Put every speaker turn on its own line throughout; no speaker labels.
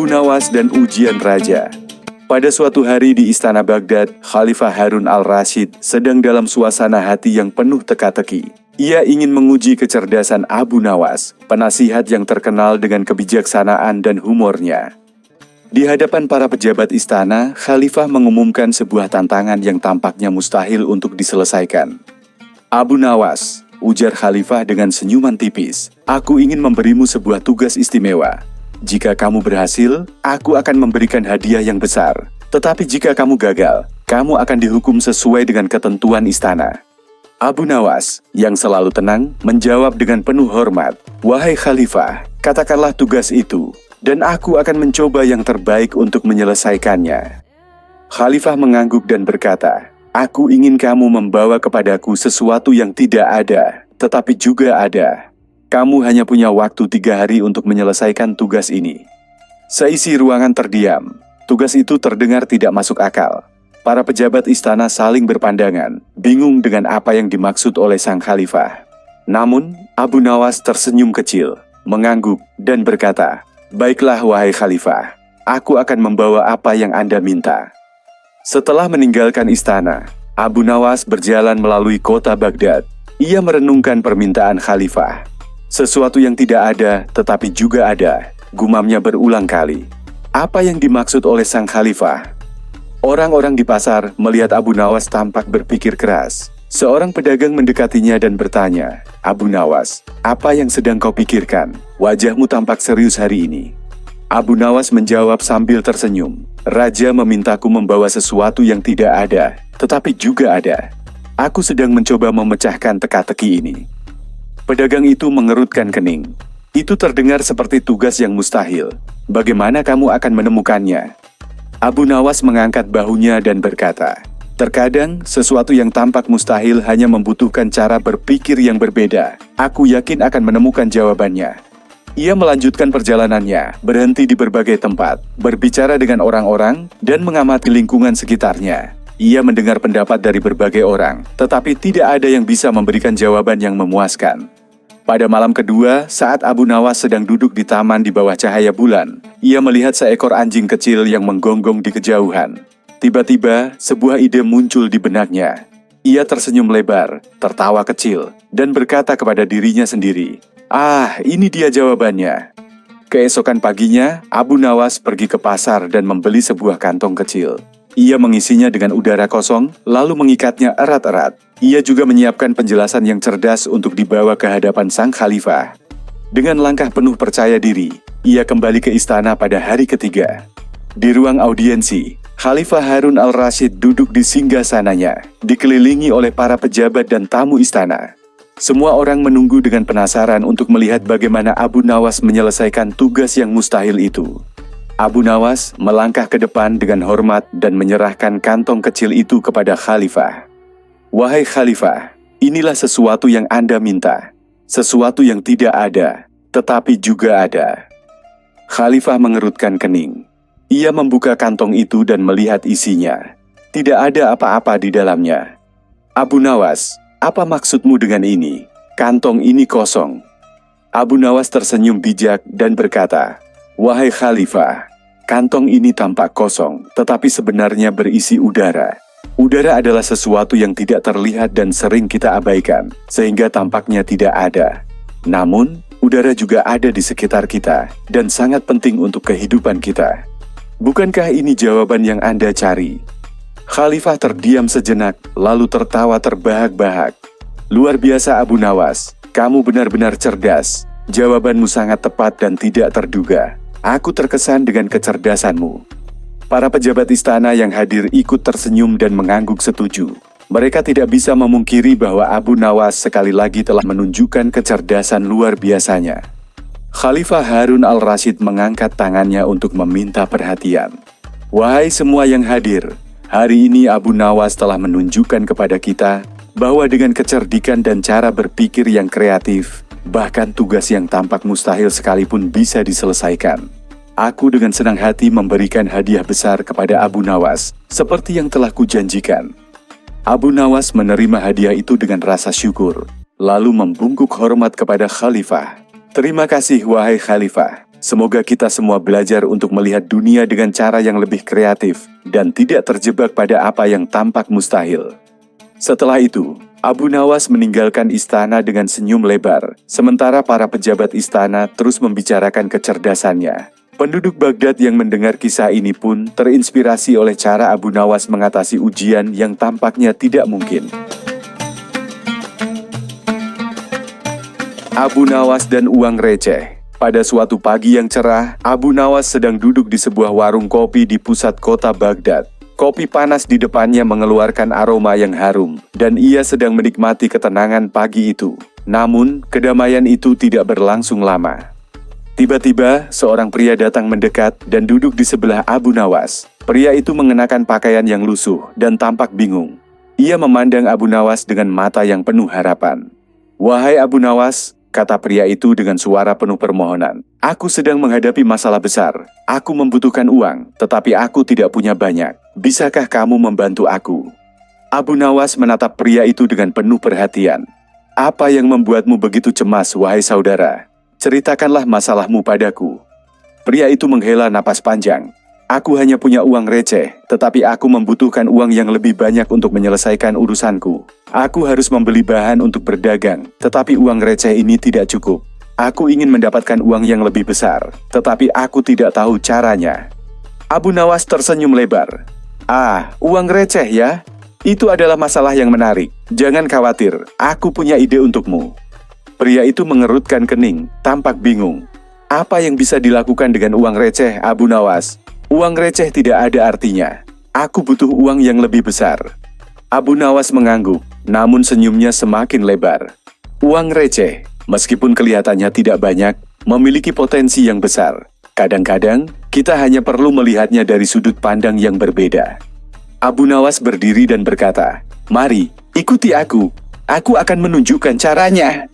Abu Nawas dan ujian raja. Pada suatu hari di Istana Baghdad, Khalifah Harun al-Rashid sedang dalam suasana hati yang penuh teka-teki. Ia ingin menguji kecerdasan Abu Nawas, penasihat yang terkenal dengan kebijaksanaan dan humornya. Di hadapan para pejabat istana, Khalifah mengumumkan sebuah tantangan yang tampaknya mustahil untuk diselesaikan. "Abu Nawas," ujar Khalifah dengan senyuman tipis, "aku ingin memberimu sebuah tugas istimewa. Jika kamu berhasil, aku akan memberikan hadiah yang besar. Tetapi jika kamu gagal, kamu akan dihukum sesuai dengan ketentuan istana." Abu Nawas, yang selalu tenang, menjawab dengan penuh hormat, "Wahai Khalifah, katakanlah tugas itu, dan aku akan mencoba yang terbaik untuk menyelesaikannya." Khalifah mengangguk dan berkata, "Aku ingin kamu membawa kepadaku sesuatu yang tidak ada, tetapi juga ada. Kamu hanya punya waktu 3 hari untuk menyelesaikan tugas ini." Seisi ruangan terdiam. Tugas itu terdengar tidak masuk akal. Para pejabat istana saling berpandangan, bingung dengan apa yang dimaksud oleh sang khalifah. Namun, Abu Nawas tersenyum kecil, mengangguk, dan berkata, "Baiklah wahai khalifah, aku akan membawa apa yang Anda minta." Setelah meninggalkan istana, Abu Nawas berjalan melalui kota Baghdad. Ia merenungkan permintaan khalifah. "Sesuatu yang tidak ada, tetapi juga ada," gumamnya berulang kali. Apa yang dimaksud oleh sang khalifah? Orang-orang di pasar melihat Abu Nawas tampak berpikir keras. Seorang pedagang mendekatinya dan bertanya, "Abu Nawas, apa yang sedang kau pikirkan? Wajahmu tampak serius hari ini." Abu Nawas menjawab sambil tersenyum, "Raja memintaku membawa sesuatu yang tidak ada, tetapi juga ada. Aku sedang mencoba memecahkan teka-teki ini." Pedagang itu mengerutkan kening. "Itu terdengar seperti tugas yang mustahil. Bagaimana kamu akan menemukannya?" Abu Nawas mengangkat bahunya dan berkata, "Terkadang sesuatu yang tampak mustahil hanya membutuhkan cara berpikir yang berbeda. Aku yakin akan menemukan jawabannya." Ia melanjutkan perjalanannya, berhenti di berbagai tempat, berbicara dengan orang-orang, dan mengamati lingkungan sekitarnya. Ia mendengar pendapat dari berbagai orang, tetapi tidak ada yang bisa memberikan jawaban yang memuaskan. Pada malam kedua, saat Abu Nawas sedang duduk di taman di bawah cahaya bulan, ia melihat seekor anjing kecil yang menggonggong di kejauhan. Tiba-tiba, sebuah ide muncul di benaknya. Ia tersenyum lebar, tertawa kecil, dan berkata kepada dirinya sendiri, "Ah, ini dia jawabannya." Keesokan paginya, Abu Nawas pergi ke pasar dan membeli sebuah kantong kecil. Ia mengisinya dengan udara kosong, lalu mengikatnya erat-erat. Ia juga menyiapkan penjelasan yang cerdas untuk dibawa ke hadapan sang khalifah. Dengan langkah penuh percaya diri, ia kembali ke istana pada hari ketiga. Di ruang audiensi, Khalifah Harun al-Rashid duduk di singgasananya, dikelilingi oleh para pejabat dan tamu istana. Semua orang menunggu dengan penasaran untuk melihat bagaimana Abu Nawas menyelesaikan tugas yang mustahil itu. Abu Nawas melangkah ke depan dengan hormat dan menyerahkan kantong kecil itu kepada Khalifah. "Wahai Khalifah, inilah sesuatu yang Anda minta. Sesuatu yang tidak ada, tetapi juga ada." Khalifah mengerutkan kening. Ia membuka kantong itu dan melihat isinya. Tidak ada apa-apa di dalamnya. "Abu Nawas, apa maksudmu dengan ini? Kantong ini kosong." Abu Nawas tersenyum bijak dan berkata, "Wahai Khalifah, kantong ini tampak kosong, tetapi sebenarnya berisi udara. Udara adalah sesuatu yang tidak terlihat dan sering kita abaikan, sehingga tampaknya tidak ada. Namun, udara juga ada di sekitar kita, dan sangat penting untuk kehidupan kita. Bukankah ini jawaban yang Anda cari?" Khalifah terdiam sejenak, lalu tertawa terbahak-bahak. "Luar biasa Abu Nawas, kamu benar-benar cerdas. Jawabanmu sangat tepat dan tidak terduga. Aku terkesan dengan kecerdasanmu." Para pejabat istana yang hadir ikut tersenyum dan mengangguk setuju. Mereka tidak bisa memungkiri bahwa Abu Nawas sekali lagi telah menunjukkan kecerdasan luar biasanya. Khalifah Harun al-Rashid mengangkat tangannya untuk meminta perhatian. "Wahai semua yang hadir, hari ini Abu Nawas telah menunjukkan kepada kita bahwa dengan kecerdikan dan cara berpikir yang kreatif, bahkan tugas yang tampak mustahil sekalipun bisa diselesaikan. Aku dengan senang hati memberikan hadiah besar kepada Abu Nawas, seperti yang telah kujanjikan." Abu Nawas menerima hadiah itu dengan rasa syukur, lalu membungkuk hormat kepada Khalifah. "Terima kasih wahai Khalifah. Semoga kita semua belajar untuk melihat dunia dengan cara yang lebih kreatif dan tidak terjebak pada apa yang tampak mustahil. Setelah itu, Abu Nawas meninggalkan istana dengan senyum lebar, sementara para pejabat istana terus membicarakan kecerdasannya. Penduduk Baghdad yang mendengar kisah ini pun terinspirasi oleh cara Abu Nawas mengatasi ujian yang tampaknya tidak mungkin. Abu Nawas dan uang receh. Pada suatu pagi yang cerah, Abu Nawas sedang duduk di sebuah warung kopi di pusat kota Baghdad. Kopi panas di depannya mengeluarkan aroma yang harum, dan ia sedang menikmati ketenangan pagi itu. Namun, kedamaian itu tidak berlangsung lama. Tiba-tiba, seorang pria datang mendekat dan duduk di sebelah Abu Nawas. Pria itu mengenakan pakaian yang lusuh dan tampak bingung. Ia memandang Abu Nawas dengan mata yang penuh harapan. "Wahai Abu Nawas," kata pria itu dengan suara penuh permohonan. "Aku sedang menghadapi masalah besar. Aku membutuhkan uang, tetapi aku tidak punya banyak. Bisakah kamu membantu aku?" Abu Nawas menatap pria itu dengan penuh perhatian. "Apa yang membuatmu begitu cemas, wahai saudara? Ceritakanlah masalahmu padaku." Pria itu menghela napas panjang. "Aku hanya punya uang receh, tetapi aku membutuhkan uang yang lebih banyak untuk menyelesaikan urusanku. Aku harus membeli bahan untuk berdagang, tetapi uang receh ini tidak cukup. Aku ingin mendapatkan uang yang lebih besar, tetapi aku tidak tahu caranya." Abu Nawas tersenyum lebar. "Ah, uang receh ya? Itu adalah masalah yang menarik. Jangan khawatir, aku punya ide untukmu." Pria itu mengerutkan kening, tampak bingung. "Apa yang bisa dilakukan dengan uang receh, Abu Nawas? Uang receh tidak ada artinya. Aku butuh uang yang lebih besar." Abu Nawas mengangguk, namun senyumnya semakin lebar. Uang receh, meskipun kelihatannya tidak banyak, memiliki potensi yang besar. Kadang-kadang, kita hanya perlu melihatnya dari sudut pandang yang berbeda. Abu Nawas berdiri dan berkata, "Mari, ikuti aku. Aku akan menunjukkan caranya."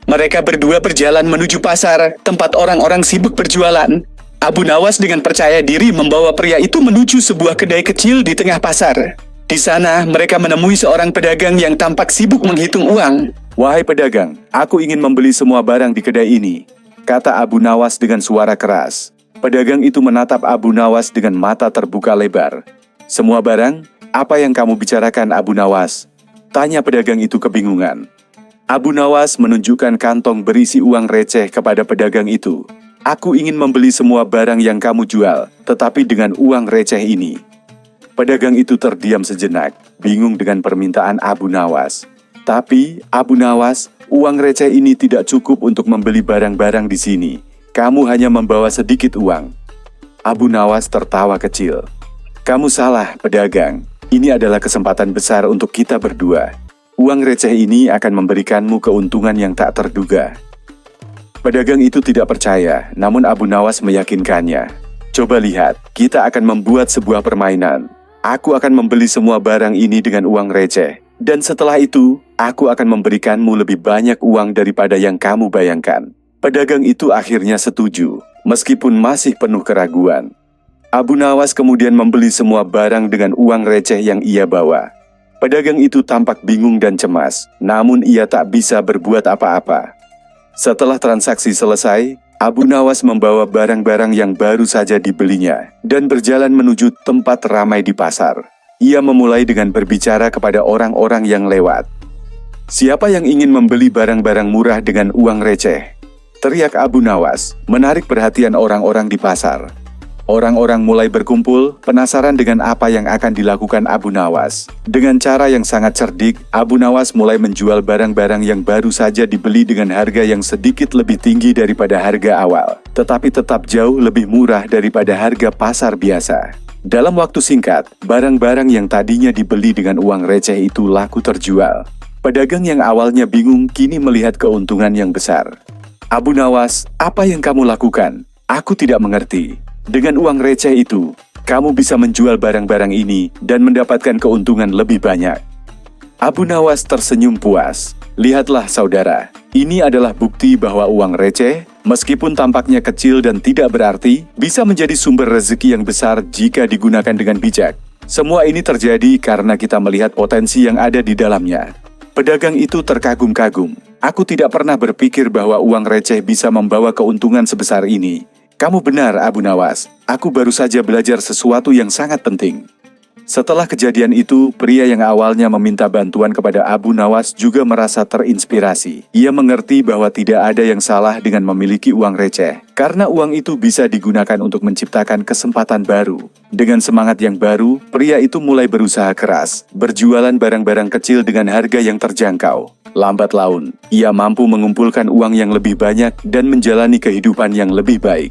Mereka berdua berjalan menuju pasar, tempat orang-orang sibuk berjualan. Abu Nawas dengan percaya diri membawa pria itu menuju sebuah kedai kecil di tengah pasar. Di sana, mereka menemui seorang pedagang yang tampak sibuk menghitung uang. "Wahai pedagang, aku ingin membeli semua barang di kedai ini," kata Abu Nawas dengan suara keras. Pedagang itu menatap Abu Nawas dengan mata terbuka lebar. "Semua barang? Apa yang kamu bicarakan, Abu Nawas?" tanya pedagang itu kebingungan. Abu Nawas menunjukkan kantong berisi uang receh kepada pedagang itu. "Aku ingin membeli semua barang yang kamu jual, tetapi dengan uang receh ini." Pedagang itu terdiam sejenak, bingung dengan permintaan Abu Nawas. "Tapi, Abu Nawas, uang receh ini tidak cukup untuk membeli barang-barang di sini. Kamu hanya membawa sedikit uang." Abu Nawas tertawa kecil. "Kamu salah, pedagang. Ini adalah kesempatan besar untuk kita berdua. Uang receh ini akan memberikanmu keuntungan yang tak terduga." Pedagang itu tidak percaya, namun Abu Nawas meyakinkannya. "Coba lihat, kita akan membuat sebuah permainan. Aku akan membeli semua barang ini dengan uang receh. Dan setelah itu, aku akan memberikanmu lebih banyak uang daripada yang kamu bayangkan." Pedagang itu akhirnya setuju, meskipun masih penuh keraguan. Abu Nawas kemudian membeli semua barang dengan uang receh yang ia bawa. Pedagang itu tampak bingung dan cemas, namun ia tak bisa berbuat apa-apa. Setelah transaksi selesai, Abu Nawas membawa barang-barang yang baru saja dibelinya dan berjalan menuju tempat ramai di pasar. Ia memulai dengan berbicara kepada orang-orang yang lewat. "Siapa yang ingin membeli barang-barang murah dengan uang receh?" teriak Abu Nawas, menarik perhatian orang-orang di pasar. Orang-orang mulai berkumpul, penasaran dengan apa yang akan dilakukan Abu Nawas. Dengan cara yang sangat cerdik, Abu Nawas mulai menjual barang-barang yang baru saja dibeli dengan harga yang sedikit lebih tinggi daripada harga awal, tetapi tetap jauh lebih murah daripada harga pasar biasa. Dalam waktu singkat, barang-barang yang tadinya dibeli dengan uang receh itu laku terjual. Pedagang yang awalnya bingung kini melihat keuntungan yang besar. "Abu Nawas, apa yang kamu lakukan? Aku tidak mengerti. Dengan uang receh itu, kamu bisa menjual barang-barang ini dan mendapatkan keuntungan lebih banyak." Abu Nawas tersenyum puas. "Lihatlah saudara, ini adalah bukti bahwa uang receh, meskipun tampaknya kecil dan tidak berarti, bisa menjadi sumber rezeki yang besar jika digunakan dengan bijak. Semua ini terjadi karena kita melihat potensi yang ada di dalamnya." Pedagang itu terkagum-kagum. "Aku tidak pernah berpikir bahwa uang receh bisa membawa keuntungan sebesar ini. Kamu benar, Abu Nawas. Aku baru saja belajar sesuatu yang sangat penting. Setelah kejadian itu, pria yang awalnya meminta bantuan kepada Abu Nawas juga merasa terinspirasi. Ia mengerti bahwa tidak ada yang salah dengan memiliki uang receh, karena uang itu bisa digunakan untuk menciptakan kesempatan baru. Dengan semangat yang baru, pria itu mulai berusaha keras, berjualan barang-barang kecil dengan harga yang terjangkau. Lambat laun, ia mampu mengumpulkan uang yang lebih banyak dan menjalani kehidupan yang lebih baik.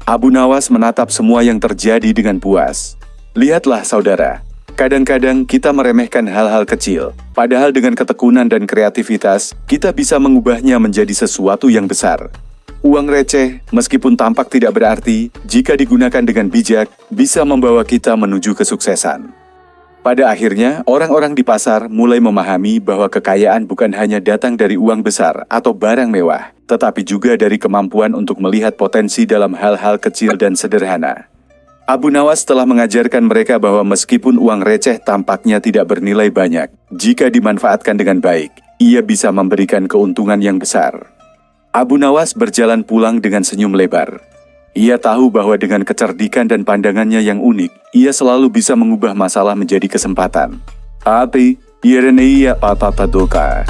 Abu Nawas menatap semua yang terjadi dengan puas. Lihatlah saudara, kadang-kadang kita meremehkan hal-hal kecil, padahal dengan ketekunan dan kreativitas, kita bisa mengubahnya menjadi sesuatu yang besar. Uang receh, meskipun tampak tidak berarti, jika digunakan dengan bijak, bisa membawa kita menuju kesuksesan. Pada akhirnya, orang-orang di pasar mulai memahami bahwa kekayaan bukan hanya datang dari uang besar atau barang mewah, tetapi juga dari kemampuan untuk melihat potensi dalam hal-hal kecil dan sederhana. Abu Nawas telah mengajarkan mereka bahwa meskipun uang receh tampaknya tidak bernilai banyak, jika dimanfaatkan dengan baik, ia bisa memberikan keuntungan yang besar. Abu Nawas berjalan pulang dengan senyum lebar. Ia tahu bahwa dengan kecerdikan dan pandangannya yang unik, ia selalu bisa mengubah masalah menjadi kesempatan. Ati, Yereneiya Patata Doka.